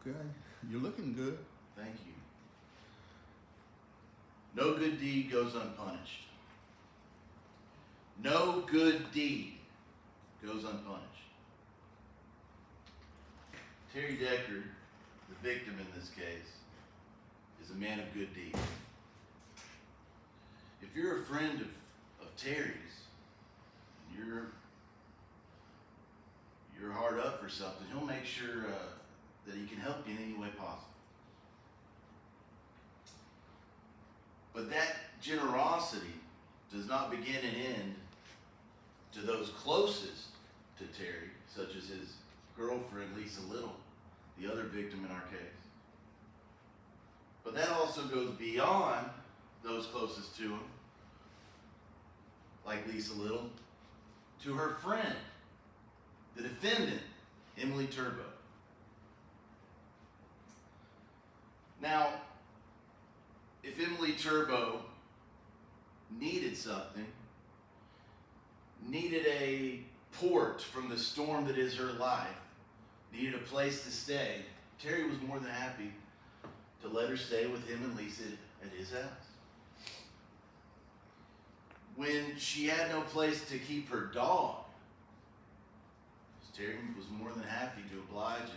Okay, you're looking good. Thank you. No good deed goes unpunished. No good deed goes unpunished. Terry Decker, the victim in this case, is a man of good deeds. If you're a friend of Terry's, and you're hard up for something, he'll make sure that he can help you in any way possible. But that generosity does not begin and end to those closest to Terry, such as his girlfriend, Lisa Little, the other victim in our case. But that also goes beyond those closest to him, like Lisa Little, to her friend, the defendant, Emily Turbo. Now, if Emily Turbo needed something, needed a port from the storm that is her life, needed a place to stay, Terry was more than happy to let her stay with him and Lisa at his house. When she had no place to keep her dog, Terry was more than happy to oblige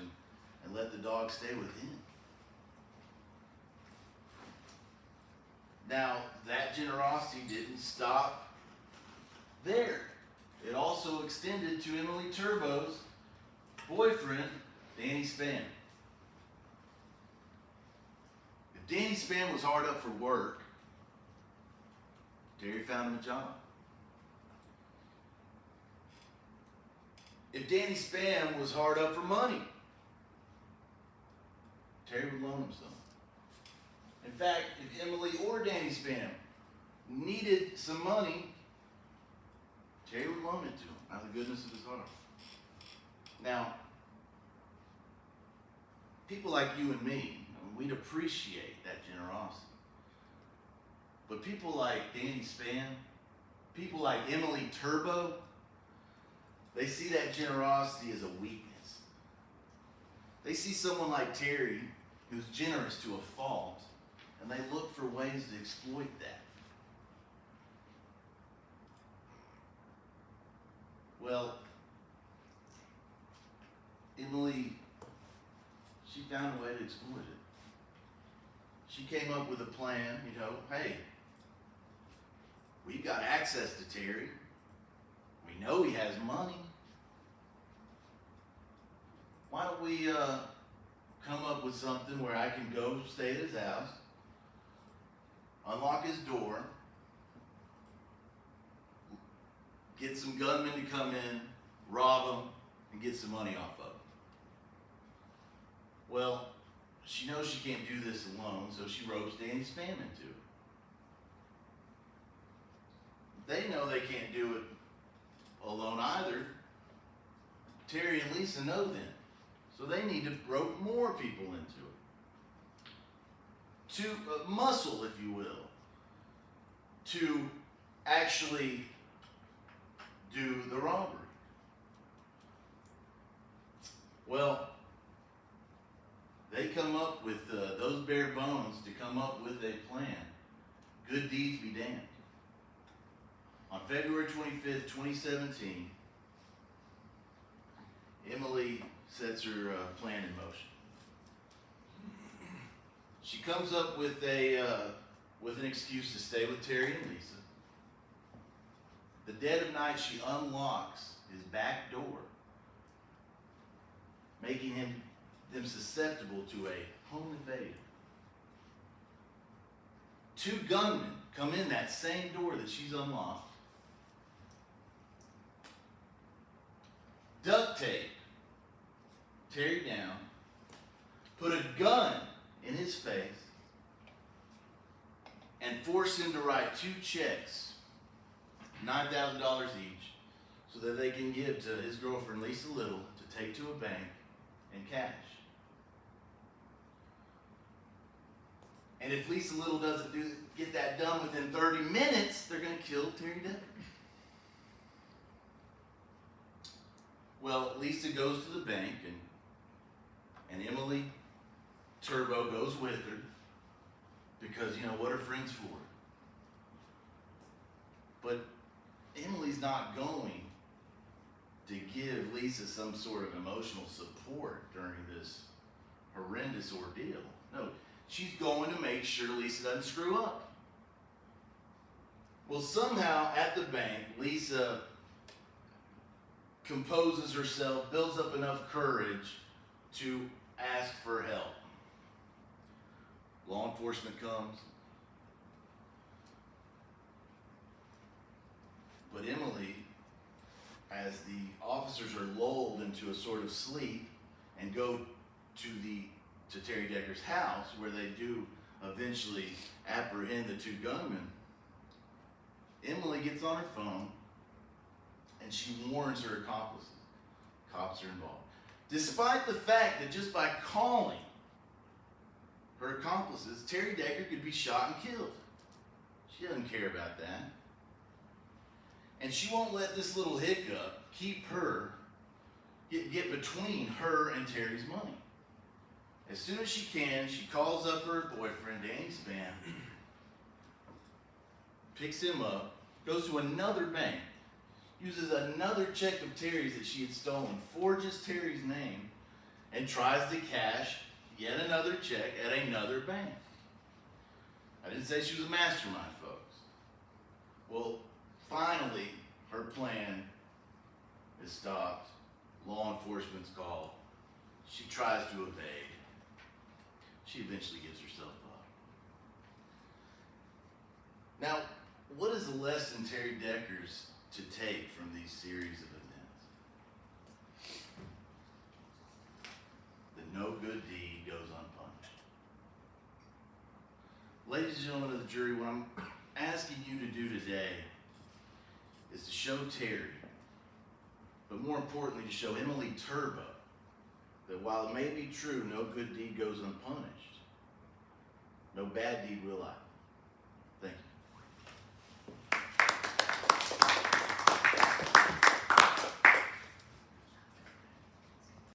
and let the dog stay with him. Now, that generosity didn't stop there. It also extended to Emily Turbo's boyfriend, Danny Spann. If Danny Spann was hard up for work, Terry found him a job. If Danny Spann was hard up for money, Terry would loan him some. In fact, if Emily or Danny Spann needed some money, Terry would loan it to him out of the goodness of his heart. Now, people like you and me, we'd appreciate that generosity. But people like Danny Spann, people like Emily Turbo, they see that generosity as a weakness. They see someone like Terry who's generous to a fault, and they look for ways to exploit that. Well, Emily, she found a way to exploit it. She came up with a plan, hey, we've got access to Terry. We know he has money. Why don't we come up with something where I can go stay at his house, unlock his door, get some gunmen to come in, rob him, and get some money off of him. Well, she knows she can't do this alone, so she ropes Danny Spann into it. They know they can't do it alone either. Terry and Lisa know them. So they need to rope more people into it. To muscle, if you will, to actually do the robbery. Well, they come up with those bare bones to come up with a plan. Good deeds be damned. On February 25th, 2017, Emily sets her plan in motion. She comes up with an excuse to stay with Terry and Lisa. The dead of night, she unlocks his back door, making them susceptible to a home invasion. 2 gunmen come in that same door that she's unlocked, duct tape Terry down, put a gun in his face, and force him to write 2 checks, $9,000 each, so that they can give to his girlfriend Lisa Little to take to a bank in cash. And if Lisa Little doesn't get that done within 30 minutes, they're going to kill Terry Decker. Well, Lisa goes to the bank, and Emily Turbo goes with her because, you know, what are friends for? But Emily's not going to give Lisa some sort of emotional support during this horrendous ordeal. No, she's going to make sure Lisa doesn't screw up. Well, somehow at the bank, Lisa composes herself, builds up enough courage to ask for help. Law enforcement comes. But Emily, as the officers are lulled into a sort of sleep and go to Terry Decker's house, where they do eventually apprehend the two gunmen, Emily gets on her phone and she warns her accomplices. Cops are involved. Despite the fact that just by calling her accomplices, Terry Decker could be shot and killed. She doesn't care about that. And she won't let this little hiccup keep her, get between her and Terry's money. As soon as she can, she calls up her boyfriend, Danny Spann, picks him up, goes to another bank, uses another check of Terry's that she had stolen, forges Terry's name, and tries to cash yet another check at another bank. I didn't say she was a mastermind, folks. Well, finally, her plan is stopped. Law enforcement's called. She tries to evade. She eventually gives herself up. Now, what is the lesson Terry Decker's to take from these series of events? That no good deed goes unpunished. Ladies and gentlemen of the jury, what I'm asking you to do today is to show Terry, but more importantly, to show Emily Turbo, that while it may be true no good deed goes unpunished, no bad deed will either.